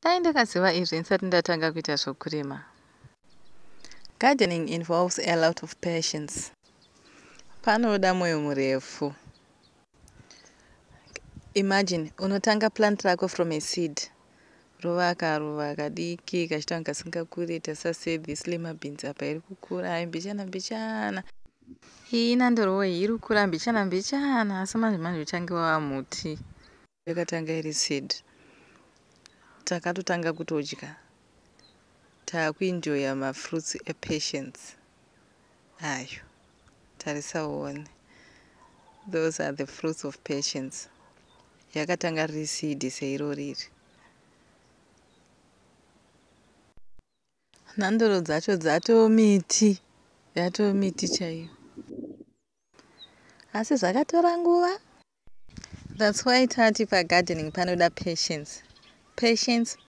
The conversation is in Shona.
Dai ndakaziva izvi ndisati ndatanga kuita zvokurima. Gardening involves a lot of patience. Panoda mwoyo murefu. Imagine unotanga plant rako from a seed. Ruva kadiki kachitanga kasingakuri say this lima beans apa iri kukura mbichana. Iyi inandorowo iri kukura mbichana asi manje uchange wava muti. Yakatanga iri seed. Takatotanga kutodya. Takuenjoya mafruits epatience. Ayo. Tarisaone. Those are the fruits of patience. Yakatanga riri seed seiro riri. Nhandoro dzacho dzatomiti. Yatomiti chaiyo. Asi zvakatora nguva. That's why tati pagardening panoda patience. Patience